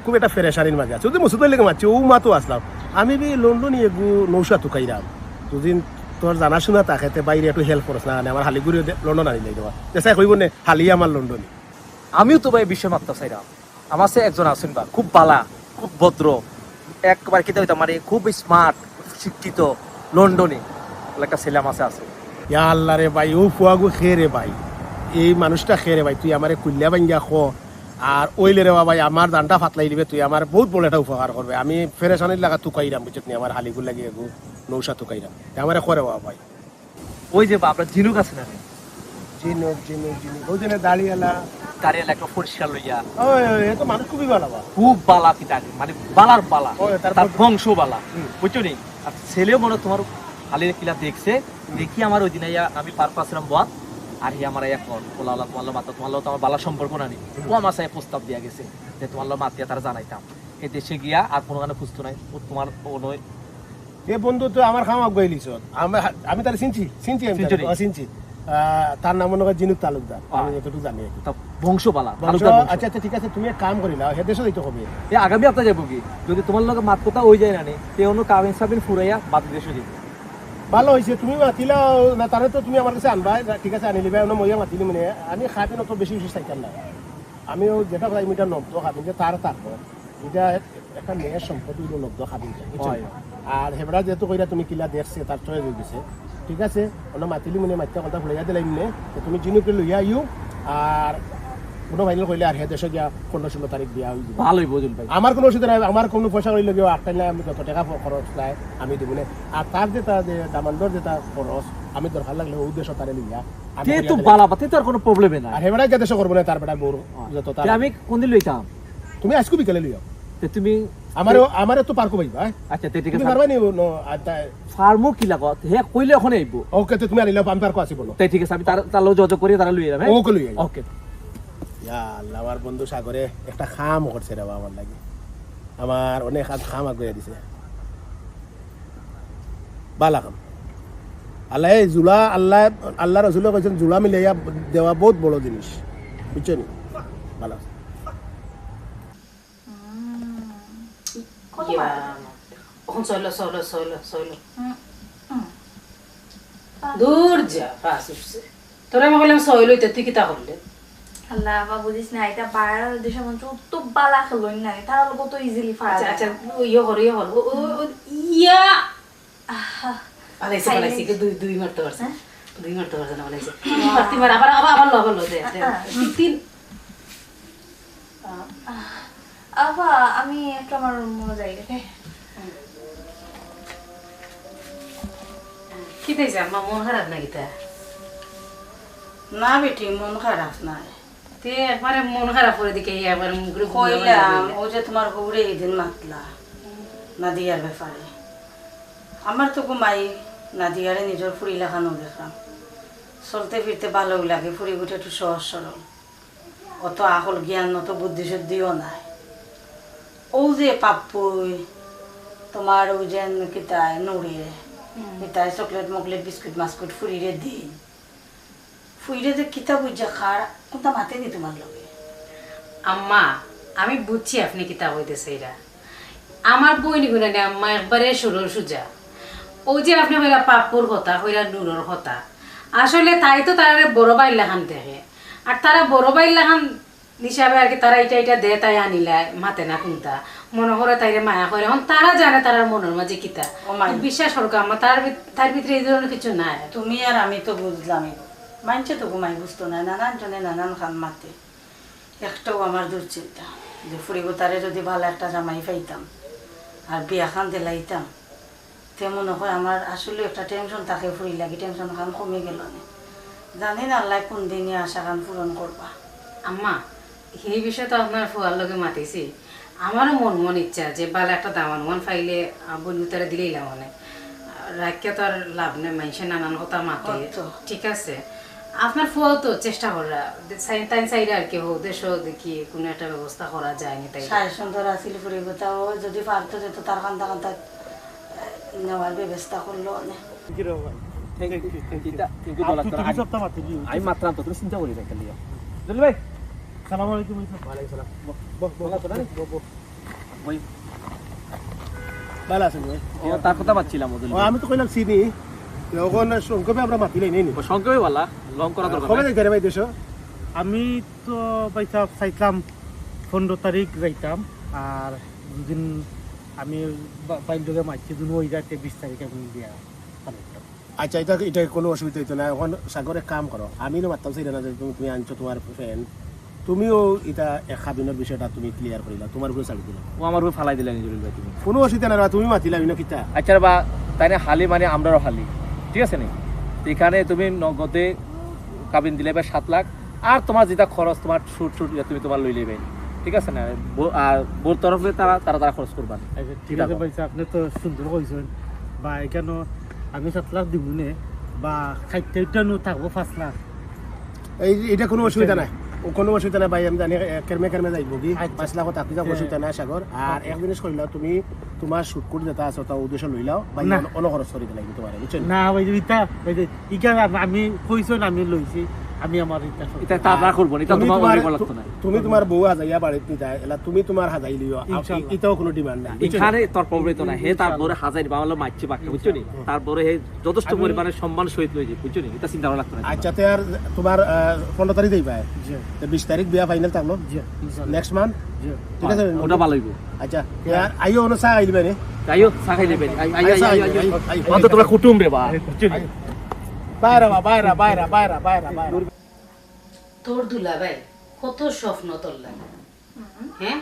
খুব একটা ফেরেশানির মাঝে আছি যদি মসুদ লেগে মারছি ও মাতো আসলাম আমি বি লন্ডন এগু নৌসা তুকাইরাম দুদিন তোর জানাশোনা তাকে বাইরে একটু হেল্প করছ না আমার হালি ঘুরে লন্ডন আনি নাই দেওয়া দেশাই কইব নে হালি আমার লন্ডনে আমিও তো ভাই বিশ্ব মাত্রা চাইরাম আমার সে একজন আছেন বা খুব বালা খুব ভদ্র একবার কিতা হইতাম মানে খুব স্মার্ট শিক্ষিত লন্ডনে একটা ছেলে আমার আছে ইয়া আল্লাহ রে ভাই ও ফুয়াগু খে রে ভাই এই মানুষটা খে রে ভাই তুই আমারে কুল্লা বাঙ্গা খো আর ওইলে রে ভাই আমার দানটা ফাতলাই দিবে তুই আমার বহুত বড় একটা উপকার করবে আমি ফেরেশানির লাগা তুকাইরাম বুঝছত নি আমার হালিগুল লাগি এগু নৌসা তুকাইরাম আমারে করে ভাই ওই যে আপনার ঝিনুক আছে না জিনুক জিনুক জিনুক ওই জন্য দাঁড়িয়েলা গাড়ি একটা পরিষ্কার লইয়া ওই এ তো মানুষ খুবই ভালো বা খুব বালা পিতা মানে বালার বালা ওই তার বংশ বালা বুঝছো নি আর ছেলেও মনে তোমার হালির কিলা দেখছে দেখি আমার ওই দিন আমি পার পাচ্ছিলাম বাদ আর হি আমার এখন বলা তোমার মাতা তোমার তো আমার বালা সম্পর্ক না নি ও আমার সাথে প্রস্তাব দিয়া গেছে যে তোমার মাতিয়া তারা জানাইতাম এই দেশে গিয়া আর কোনো গানে খুঁজতো নাই ও তোমার ও নয় এ বন্ধু তো আমার খামাক গইলিছ আমি তার চিনছি চিনছি আমি চিনছি তার নাম মনে হয় জিনুক তালুকদার আমি যতটুকু জানি বংশ বালা আচ্ছা আচ্ছা ঠিক আছে তুমি এক কাম করিলা হে দেশে যাইতে হবে এই আগামী সপ্তাহে যাবো কি যদি তোমার লগে মাত কথা হয়ে যায় না নি তে অন্য কাবিন সাবিন ফুরাইয়া বাদ দেশে যাবো ভালো হয়েছে তুমি মাতিলা না তারে তো তুমি আমার কাছে আনবা ঠিক আছে আনি লিবা মইয়া মাতিলি মানে আমি খাবি অত বেশি বেশি চাইতাম না আমিও যেটা ভাই মিটার নব্দ খাবিন যে তার থাকবো এটা একটা মেয়ের সম্পত্তি নব্দ খাবিন আর হেবড়া যেহেতু কইরা তুমি কিলা দেখছে তার চয়ে হয়ে গেছে ঠিক আছে ওনা মাতিলি মানে মাত্রা কথা ভুলাইয়া দিলাই মানে তুমি জিনুকে লইয়া আইও আর কোনো ফাইনাল কইলে আর হে দেশে গিয়া 15-16 তারিখ বিয়া হয়ে যাবে ভালোই বুঝুন ভাই আমার কোনো অসুবিধা নাই আমার কোনো পয়সা কইলে গিয়ে আটটা নাই আমি যত টাকা খরচ নাই আমি দিব না আর তার যেটা যে দামান্দর যেটা খরচ আমি দরকার লাগলে ও দেশ তারে লইয়া তে তো বালা বাতে তো আর কোনো প্রবলেম না আর হেবড়া কে দেশ করব না তার বেটা মোর যত তার আমি কোন দিন লইতাম তুমি আজকে বিকেলে লইয়া তে তুমি আমারে তো পারকো ভাই আচ্ছা তে ঠিক তুমি আছে পারবা নি ফার্মো কি লাগত হে কইলে এখন আইবো ওকে তো তুমি আনিলা আমি পারকো আসি বলো তাই ঠিক আছে আমি তার লগে যোগাযোগ করি তারা লইয়া যাবে ওকে লইয়া ওকে ইয়া আল্লাহ আমার বন্ধু সাগরে একটা খাম করছে রে আমার লাগে আমার অনেক খাম আগুয়ে দিছে বালা খাম আল্লাহ এই জুলা আল্লাহ রসুল কইছেন জুলা মিলাইয়া দেওয়া বহুত বড় জিনিস বুঝছেন ভালো এখন চলো চলো চলো চলো দূর যা পাস উঠছে তোরা আমি বললাম চলো তুই কিতা করলে আল্লাহ বা বুঝিস না এটা বাইরের দেশের মধ্যে তো বালা খেলোই না তারা কত ইজিলি ফাড়া আচ্ছা আচ্ছা ইয়ে করো ইয়া পালাইছে পালাইছে কি দুই মারতে পারছে দুই মারতে পারছে না পালাইছে পারতি মার আবার আবার আবার লবল দে তিন আবা আমি একটু আমার মনে যাই রে কি তাইছে আমার মন খারাপ না কিতা না বেটি মন খারাপ নাই তে একবারে মন খারাপ করে দিকে একবারে মুখরে কইলাম ও যে তোমার গৌরে এদিন মাতলা নাদিয়ার ব্যাপারে আমার তো ঘুমাই নাদিয়ারে নিজের ফুরি লাগানো দেখলাম চলতে ফিরতে ভালো লাগে ফুরি গুটে একটু সহজ সরল অত আকল জ্ঞান অত বুদ্ধি শুদ্ধিও নাই ও যে পাপ্পুই তোমার ও যে কিতায় নুড়িয়ে কিতায় চকলেট মকলেট বিস্কুট মাস্কুট ফুরিরে দিন ফুইরে যে কিতা বুঝা খার কোনটা মাতে নি তোমার লগে আম্মা আমি বুঝছি আপনি কিতা কইতেছে এরা আমার বই নিগুনা না আম্মা একবারে সরল সুজা ও যে আপনি কইরা পাপ্পুর কথা কইরা নুরর কথা আসলে তাই তো তারা বড় ভাই লাগান দেখে আর তারা বড় ভাই লাগান নিশাবে আর কি তারা এটা দে তাই আনিলাই মাতে না কোনটা মনে করে তাইরে মায়া করে এখন তারা জানে তার মনের মাঝে কিতা বিশ্বাস করো আমার তার ভিতরে এই ধরনের কিছু নাই। তুমি আর আমি তো বুঝলামই, মানছে তো ঘুমাই বুঝতো না, নানান জনে নানান খান মাতে। একটাও আমার দুশ্চিন্তা যে ফুরিব তারে যদি ভালো একটা জামাই পাইতাম আর বিয়া খান দিলাইতাম, তে মনে হয় আমার আসলে একটা টেনশন থাকে, ফুরি লাগি টেনশন খান কমে গেল না। জানি না আল্লাহ কোন দিনে আশা খান পূরণ করবা। আম্মা সেই বিষয়ে তো আপনার ফুয়ার লগে মাতিছি, আমারও মন ইচ্ছা যে বালা একটা দামান মন ফাইলে বন্ধু তারা দিলেই মানে রাখিয়া তো আর লাভ নেই, মানুষের নানান কথা মাতে। ঠিক আছে আপনার ফুয়াও তো চেষ্টা করা তাই চাইলে আর কি হোক দেশও দেখি কোনো একটা ব্যবস্থা করা যায়নি। তাই সাড়ে সুন্দর আসিল ফুরিব, তাও যদি পারতো যেত তার কান্তা কান্তা নেওয়ার ব্যবস্থা করলো না। আমি মাত্র তো তুমি চিন্তা করি রাখা লিয়া জলি ভাই সালাম আলাইকুম। ওয়ালাইকুম সালাম। ভালো আছেন ভাই? তার কথা পাচ্ছিলাম। আমি তো কইলাম চিনি ওখানে সংক্ষেপে আমরা মাতিলাই নেই সংক্ষেপে বলা লং করা দরকার। কবে যাইতে রে ভাই দেশ? আমি তো বাইতা চাইতাম 15 তারিখ যাইতাম, আর দুদিন আমি বাইর লোকে মারছি দুদিন ওই রাতে 20 তারিখে আমি বিয়া পালাইতাম। আচ্ছা এটা কোনো অসুবিধা হইতো না। এখন সাগরে কাম করো, আমি না মারতাম সেই না যে তুমি আনছো তোমার ফ্রেন্ড, তুমিও এটা খাবিনের বিষয়টা তুমি ক্লিয়ার করিলা, তোমার উপরে ছাড়ি দিলা, ও আমার উপরে ফালাই দিলেন জলিল ভাই। তুমি কোনো অসুবিধা না, তুমি মাতিলা না কিতা। আচ্ছা বা তাই না হালি মানে আমরাও হালি, ঠিক আছে নি? এখানে তুমি নগদে কাবিন দিলে ভাই 7 লাখ, আর তোমার যেটা খরচ তোমার শুট তুমি তোমার লই লেবে, ঠিক আছে না? আর বোর তরফে তারা খরচ করবা। ঠিক আছে ভাই, আপনি তো সুন্দর কইছেন বা এখানে আমি 7 লাখ দিব নে বা খাইতে থাকবো 5 লাখ, এইটা কোনো অসুবিধা নাই, কোনো অসুবিধা নাই ভাই। আমি জানি কেরমে যাইব কি 5 লাখ থাকতে যাও, অসুবিধা নাই সাগর। আর এক জিনিস করিলাও, তুমি তোমার শুট করে যেটা আছে তা উদ্দেশ্য লইলাও ভাই, অনখরচ করে দিলাই তোমার, বুঝছেন না ভাই? ইটা আমি কইছেন আমি লইছি, আমি আমার এটা তা করব না, এটা তোমার ওই বলা লাগতো না। তুমি তোমার বউ হাজাইয়া বাড়িতে নিতা এলা, তুমি তোমার হাজাই লিও, এটাও কোনো ডিমান্ড নাই। এখানে তোর প্রবলেম তো না, হে তারপরে হাজাই বাংলা মাইছে বাক্য, বুঝছো নি? তারপরে হে যথেষ্ট পরিমাণে সম্মান সহিত লইছে, বুঝছো নি? এটা চিন্তা করা লাগতো না। আচ্ছা তে আর তোমার 15 তারিখ দেই ভাই, 20 তারিখ বিয়া ফাইনাল থাকলো নেক্সট মান্থ, ঠিক আছে? ওটা ভালো হইব। আচ্ছা আর আইও না চা আইলবে নে, আইও চা খাই নেবেন। আই অন্ত তোমরা কুটুম রে বা, বুঝছো নি? বাইরা তোর দুলা ভাই কত স্বপ্ন তোর লাগে, হ্যাঁ?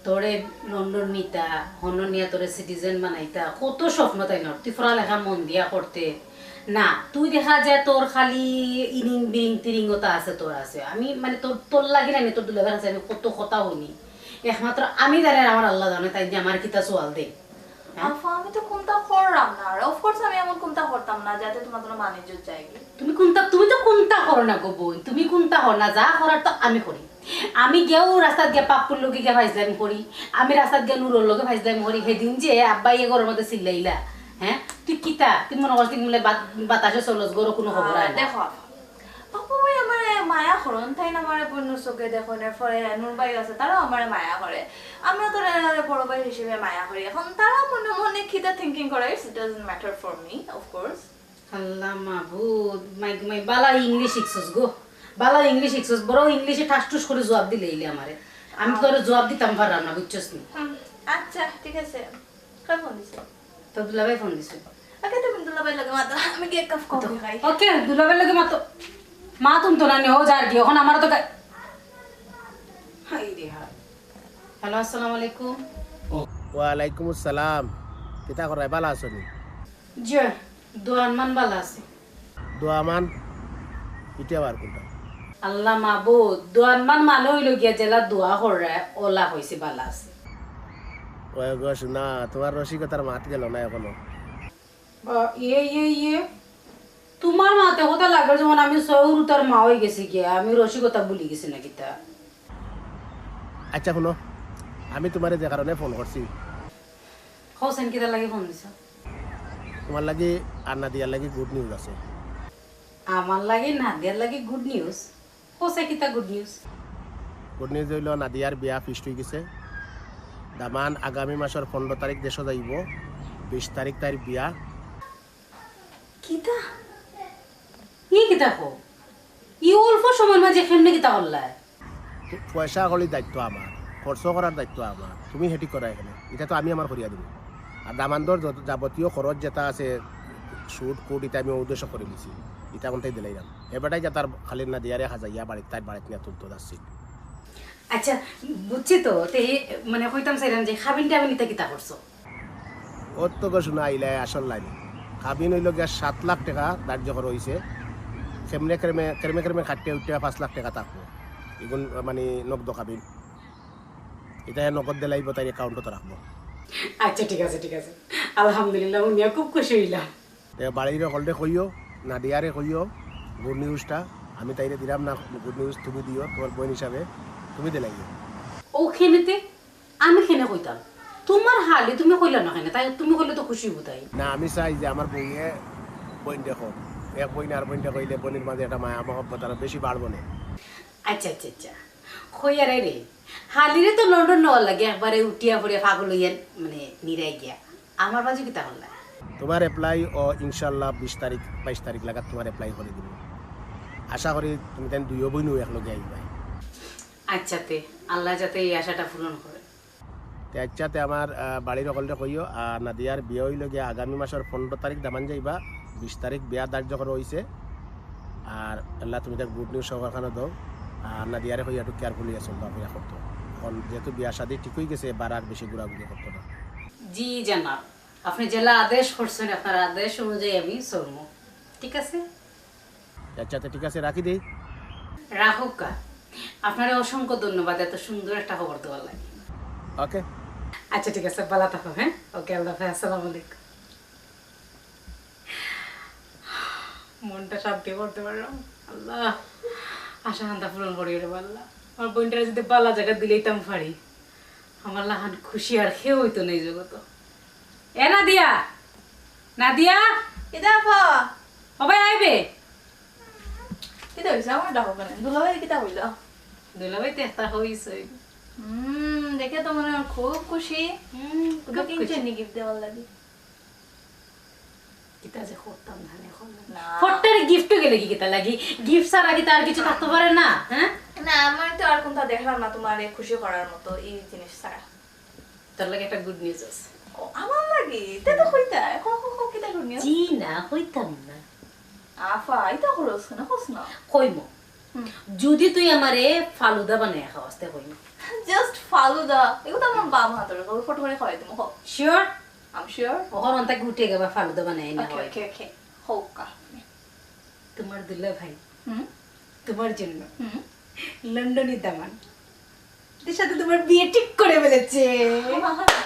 তোরে লন্ডন নিতা, হন্ডন নিয়া তোরে সিটিজেন বানাইতা, কত স্বপ্ন তাই না? তুই পড়ালেখা মন দিয়া করতে না, তুই দেখা যায় তোর খালি ইরিং বিরিং তিরিঙ্গতা আছে, তোর আছে। আমি মানে তোর লাগে না, তোর দুলা ভাই আছে, আমি কত কথা হইনি, একমাত্র আমি জানি আমার আল্লাহ জানে, তাই যে আমার কিতা সোয়াল দে। আমি তো কোনটা করলাম না, আর অফকোর্স আমি এমন কোনটা করতাম না যাতে তোমার কোনো বাণিজ্য চাইবে। তুমি তো কোনটা করো না গো বোন, তুমি কোনটা করো না, যা করার তো আমি করি। আমি গেও রাস্তাত গিয়ে পাপ্পুর লোকে গিয়ে ভাইজলাম করি, আমি রাস্তাত গিয়ে নুরোর লোকে ভাইজলাম করি। সেদিন যে আব্বাই এ ঘরের মধ্যে চিল্লাইলা, হ্যাঁ তুই কিতা তুই মনে করছিস বলে বাতাসে চলস গরো কোনো খবর হয় না। দেখো পাপ্পু ভাই আমার মায়া করুন, তাই না? আমার বন্ধুর চোখে দেখুন, এরপরে নুর ভাই আছে, তারাও আমার মায়া করে, আমিও তো বড় ভাই হিসেবে মায়া করি। এখন তারা মনে মনে খিদা থিঙ্কিং করে, it doesn't matter for me, of course. আল্লাহ মাহবুব, মাই বালা ইংলিশ শিখছস গো, বালা ইংলিশ শিখছস, বড় ইংলিশে ঠাসঠুস করে জবাব দিলে এইলে আমারে, আমি তো জবাব দিতাম পারলাম না, বুঝছস নি? আচ্ছা ঠিক আছে, কার ফোন দিছে? তো দুলাভাই ফোন দিছে। ওকে তুমি দুলাভাই লাগে মাত্র, আমি কি এক কাপ কফি খাই? ওকে দুলাভাই লাগে মাত্র মা তুমি তো না নিও যার কি এখন আমার তো হাই রে হাই। হ্যালো আসসালামু আলাইকুম। ওয়ালাইকুম আসসালাম, কিতা করাই ভালো আছো নি? জি দোয়ান মান ভালো আছে। দোয়ামান ইটা বার কোনটা? আল্লাহ মাহবুব, দোয়ান মান মানে হইল গিয়া জেলা দোয়া করে ওলা হইছে ভালো আছে। ওই গোশ না, তোমার রসিকতার মাত গেল না এখনো। ইয়ে তোমার মাতে কথা লাগে যেমন আমি সৌরতার মা হয়ে গেছি গিয়া, আমি রসিকতা ভুলি গেছি নাকি তা? আচ্ছা শুনো, আমি তোমারে যে কারণে ফোন করছি, হোসেন কিতা লাগে ফোন দিছ? তোমার লাগি আর না দিয়ার লাগি গুড নিউজ আছে। আমার লাগে নাদিয়ার লাগে গুড নিউজ? হোসে কিতা গুড নিউজ? গুড নিউজ হইল নাদিয়ার বিয়া ফিক্সড হয়ে গেছে। দামান আগামী মাসের 15 তারিখ দেশ যাইব, 20 তারিখ তার বিয়া। কিতা ই কিতা কো ই অল্প সময়ের মাঝে কেমনে কিতা করলা? পয়সা কলির দায়িত্ব আমার, খরচ করার দায়িত্ব আমার, তুমি সেটি করা এখানে, এটা তো আমি আমার করিয়া দিব। আর দামান্দর যাবতীয় খরচ যেটা আছে সুট কোট এটা আমি উদ্দেশ্য করে দিছি, এটা কোনটাই দিলাইলাম। এবারটাই যা তার খালি না দিয়ারে হাজাইয়া বাড়িতে তার বাড়িতে নিয়ে তুলতে যাচ্ছি। আচ্ছা বুঝছি তো, তে মানে কইতাম চাইলাম যে খাবিন টাবিন ইতা কিতা করছো? ওর তো শোনা আইলে আসল লাইন খাবিন হইল গিয়া 7 লাখ টাকা ধার্য করা হয়েছে। কেমনে কেরমে খাটতে উঠতে 5 লাখ টাকা থাকবো, এগুন মানে নগদ খাবিন, এটা নগদ দিলাইব তাই অ্যাকাউন্টত রাখবো। আচ্ছা ঠিক আছে ঠিক আছে, আলহামদুলিল্লাহ উনিয়া খুব খুশি হইলাম। বাড়ির হলদে কইও, নাদিয়ারে কইও গুড নিউজটা, আমি তাইরে দিলাম না গুড নিউজ, তুমি দিও তোমার বোন হিসাবে, তুমি দিলাইও। ওখানেতে আমি খেনে কইতাম, তোমার হালি তুমি কইলা না কেন, তাই তুমি কইলে তো খুশি হবো। তাই না, আমি চাই যে আমার বইয়ে বোন দেখো, এক বোন আর বোনটা কইলে বোনের মাঝে একটা মায়া মহব্বত আরো বেশি বাড়বো না। আচ্ছা আচ্ছা আচ্ছা, কইয়ারে রে হালিরে তো লন্ডন নেওয়ার লাগে, একবারে উঠিয়া পড়িয়া পাগল হইয়া মানে নিরাই গিয়া, আমার বাজু কিতা হল্লা। তোমার অ্যাপ্লাই ও ইনশাল্লাহ 20 তারিখ 22 তারিখ লাগাত তোমার অ্যাপ্লাই করে দিব। আশা করি তুমি তাই দুইও বইনও একলগে আইবা। আচ্ছাতে আল্লাহ যাতে এই আশাটা পূরণ করে। আচ্ছাতে আমার বাড়ির সকলটা কইও। আর নাদিয়ার বিয়ে হইল গিয়া আগামী মাসের 15 তারিখ দামান যাইবা, 20 তারিখ বিয়া ধার্য করা হয়েছে। আর আল্লাহ তুমি তার গুড নিউজ সবারখানে দাও। আর নাদিয়ারে কইয়া একটু কেয়ারফুলি আসল বিয়া করতো, এখন যেহেতু বিয়া শাদি ঠিক হয়ে গেছে, এবার আর বেশি ঘোরাঘুরি করতো না। জি জানাব, আপনি জেলা আদেশ করছেন, আপনার আদেশ অনুযায়ী আমি চলবো। ঠিক আছে আচ্ছাতে ঠিক আছে, রাখি দিই। রাহুকা, আপনার অসংখ্য ধন্যবাদ এত সুন্দর একটা খবর দেওয়ার লাগে। ওকে আচ্ছা ঠিক আছে, ভালো থাকো। হ্যাঁ ওকে, আল্লাহ হাফেজ, আসসালামু আলাইকুম। মনটা শান্তি করতে পারলাম, আল্লাহ আশা হান্তা পূরণ করিয়ে দেবো আল্লাহ। আমার বোনটারা যদি বালা জায়গা দিলেইতাম পারি, আমার লাহান খুশি আর খেয়ে হইতো নেই জগত। এ নাদিয়া, নাদিয়া কিতা ফা সবাই আইবে। কিতা হইছে আমার ডাকো কেন? দুলাভাই কিতা হইল? দুলাভাই তো একটা হইছে। দেখে তো মনে হয় খুব খুশি। খুব তোকে খুশি। কিনছে গিফট দেওয়ার লাগে? কিতা যে করতাম না এখন না ফট্টারে গিফট গেলে কি কিতা লাগি, গিফট ছাড়া কি তার কিছু থাকতে পারে না? হ্যাঁ না, আমার তো আর কোনটা দেখলাম না তোমার খুশি করার মতো এই জিনিস ছাড়া। তার লাগে একটা গুড নিউজ আছে। ও আমার লাগে তে তো কইতা এখন কিতা গুড নিউজ? জি না কইতাম না, আফা এটা হলোস না হস না কইমো যদি তুই আমারে ফালুদা বানায় খাওয়াতে কইমো। জাস্ট ফালুদা এগুলো তো আমার বাবা হাতের তো ফটো করে খাওয়াই তুমি। হো শিওর? I am sure. ওহর অন্তা গুটে গেবা ফালুদা বানায় না ওকে হয়। ওকে ওকে হোকা। তোমার দুলা ভাই হুম তোমার জন্য হুম লন্ডনে দামান এর সাথে তোমার বিয়ে ঠিক করে ফেলেছে।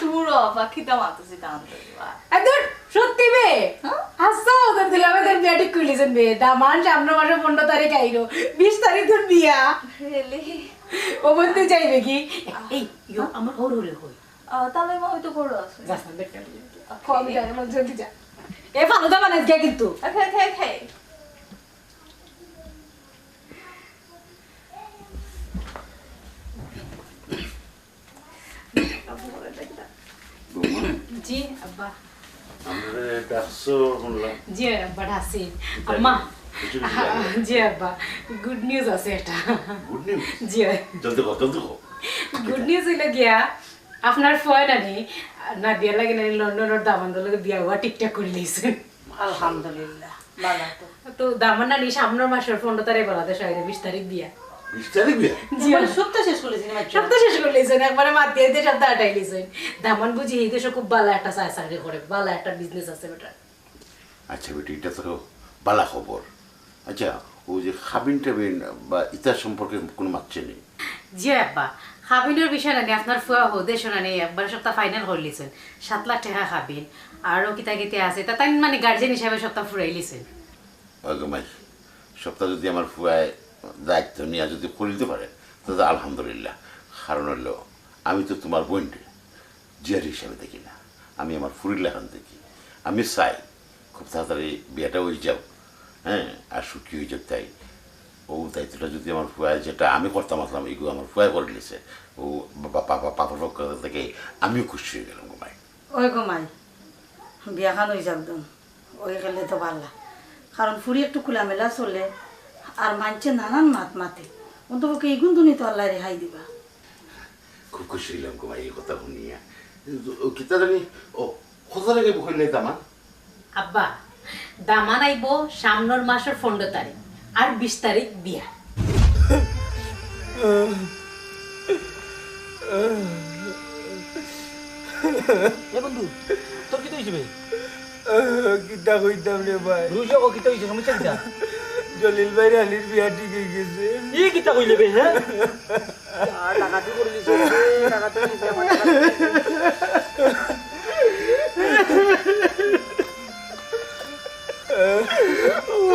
তুরো আফা কিতা মাতুছি কান্তে বা একদম সত্যি বে হাসছো, তোর দুলা ভাই তোর বিয়ে ঠিক করে লিছেন বে। দামান সামনের মাসে 15 তারিখ আইলো, 20 তারিখ তোর বিয়া। রিয়েলি? ও বলতে চাইবে কি এই ইয়ো আমার ওর হলে হই তাহলে মা হয়তো করো আছে যাস না বেটা কম জায়গা মধ্যে জলদি যা। এ ফালুদা বানাই গিয়া কিন্তু। ওকে ওকে ওকে জি আব্বা। আমরা ডাকছো শুনলাম। জি আব্বা ডাসি আম্মা। জি আব্বা, গুড নিউজ আছে এটা। Good news? জি জলদি কর জলদি কর। গুড নিউজ হইল গিয়া আপনার ফয় নানি না বিয়া লাগে নানি লন্ডনের দামানদের লগে বিয়া হওয়া ঠিকঠাক করে লইছেন। আলহামদুলিল্লাহ ভালো তো। তো দামান নানি সামনের মাসের 15 তারিখ বাংলাদেশ আইরে 20 তারিখ বিয়া। 20 তারিখ বিয়া? জি সপ্তাহ শেষ করেছেন সপ্তাহ শেষ করে লইছেন, একবারে মাতিয়ে দিয়ে সপ্তাহ আটাই লইছেন। দামান বুঝি এই দেশে খুব ভালো একটা চাকরি করে, ভালো একটা বিজনেস আছে বেটা। আচ্ছা বেটি, এটা তো বালা খবর। আচ্ছা ওই যে খাবিন টাবিন বা ইতার সম্পর্কে কোনো মাত্রে নেই? জি আব্বা, খাবিনের বিষয় নানি আপনার ফুয়া হো দেশ নানি একবার সপ্তাহ ফাইনাল করে লিছেন। 7 লাখ টাকা খাবিন আরও কিতা কিতা আছে তা তাই মানে গার্জেন হিসাবে সপ্তাহ ফুরাই লিছেন। মাই সপ্তাহ যদি আমার ফুয়ায় দায়িত্ব নিয়ে যদি করে দিতে পারে তাহলে আলহামদুলিল্লাহ। কারণ হলো আমি তো তোমার বোনকে জিয়ার হিসাবে দেখি না, আমি আমার ফুরির লেখান দেখি। আমি চাই খুব তাড়াতাড়ি বিয়েটা হয়ে যাও, হ্যাঁ, আর সুখী হয়ে যাক। তাই ও দায়িত্বটা যদি আমার ফুয়ায়, যেটা আমি করতাম আসলাম এগুলো আমার ফুয়ায় করে নিয়েছে, ও পাপার পক্ষ থেকে আমিও খুশি হয়ে গেলাম। ঘুমাই ওই ঘুমাই বিয়া খান হয়ে যাক দম, ওই গেলে তো ভালো। কারণ ফুরি একটু খোলামেলা চলে আর মানছে নানান মাত মাতে, অন্তপক্ষে এই গুণধনী তো আল্লাহ রেহাই দিবা। খুব খুশি হইলাম গো ভাই এই কথা শুনিয়া। কিতা জানি ও কত টাকা বুঝলে দামান? আব্বা দামান আইব সামনের মাসের 15 তারিখ আর 20 তারিখ বিয়া। এ বন্ধু তোর কি হইছে ভাই? কিতা কইতাম রে ভাই, রুজো ও কি হইছে সমস্যা কিটা? জলিল ভাই আলির বিয়া ঠিক হয়ে গেছে। ই কিটা কইলে বে হ্যাঁ? টাকাটি করে দিছে টাকাটি দিছে আমার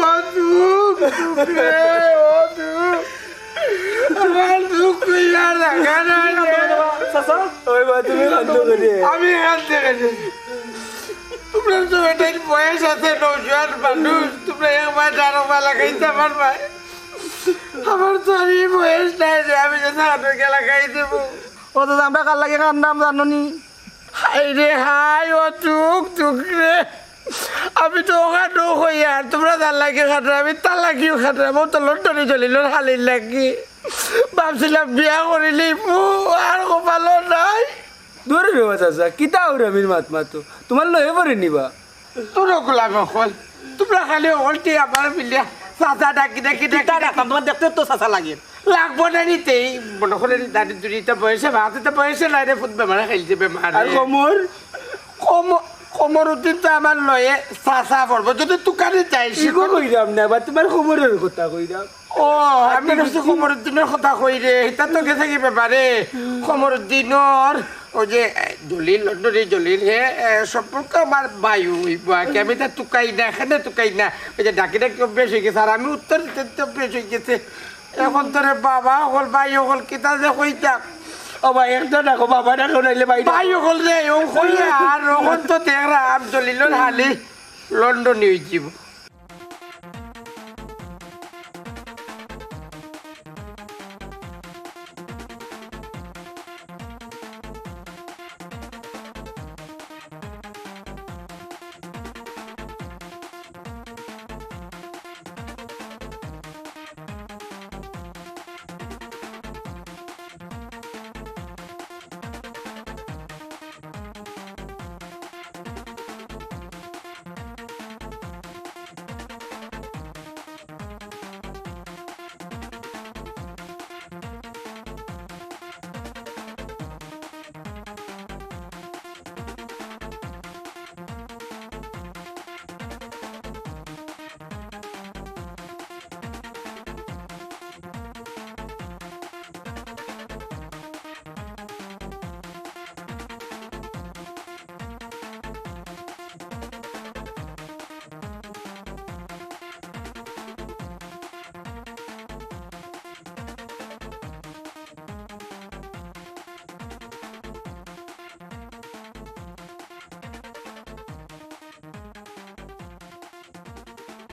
ও দুঃখ দুঃখ রে, ও দুঃখ, আমার দুঃখ কইয়া রাখা নাই রে। চাচা ওই বা তুমি কান্দো করে, আমি কান্দতে গেছি। তোমরা তো এটাই বয়স আছে, নৌজোয়ান মানুষ, তোমরা একবার ডারবা লাগাইতে পারবা? আমার তো আর এই বয়স নাই যে আমি যে সাঁতারকে লাগাই দেবো। ও দাদা আমরা কার লাগে কান্দাম জানো নি? হাই রে হাই, ও দুঃখ দুঃখ রে। আমি তো ওখানে দুঃখ হইয়া, তোমরা তার লাগে খাটরা, আমি তার লাগিও খাটরা। আমার তো লন্ডনে চলিল হালির লাগি, ভাবছিলাম বিয়া করিলি আর কপালো নাই। দূরে রে চাচা কিতা ওরে আমির মাত মাতো তোমার লয়ে পরে নিবা। তোরা গোলাম অকল, তোমরা খালি অকলটি আমার মিলিয়া চাচা ডাকি ডাকি ডাকি ডাকতাম তোমার দেখতে তো চাচা লাগে। লাগবো না নিতেই মনে করে দাদি দুনিটা বয়সে ভাতে বয়সে নাই রে ফুট বেমারে খেলছে বেমার। আর কোমর কোমর উদ্দিন তো আমার লয়ে চাচা পড়বো যদি তুকারে চাই শিখো কইরাম না বা তোমার কোমরের কথা কইরাম। ও আমি হচ্ছে কমরুদ্দিনের কথা কই রে, এটা তো গেছে কি ব্যাপারে কমরুদ্দিনের ওই যে জলিল লন্ডনে জলিল হে সম্পর্ক আমার বায়ু হইবাকে আমি তা তুকাই না এখানে তুকাই না ওই যে ডাকি ডাকি অভ্যেস হয়ে গেছে আর আমি উত্তর দিতে অভ্যেস হয়ে গেছে। এখন তোরে বাবা হল ভাই হল কিতা যে কইতাম ও ভাই একটা ডাকো বাবা ডাকো নাইলে ভাই ভাই হল রে ও কইয়া আর এখন তো দেখলাম জলিলের হালি লন্ডনে হয়ে যাব।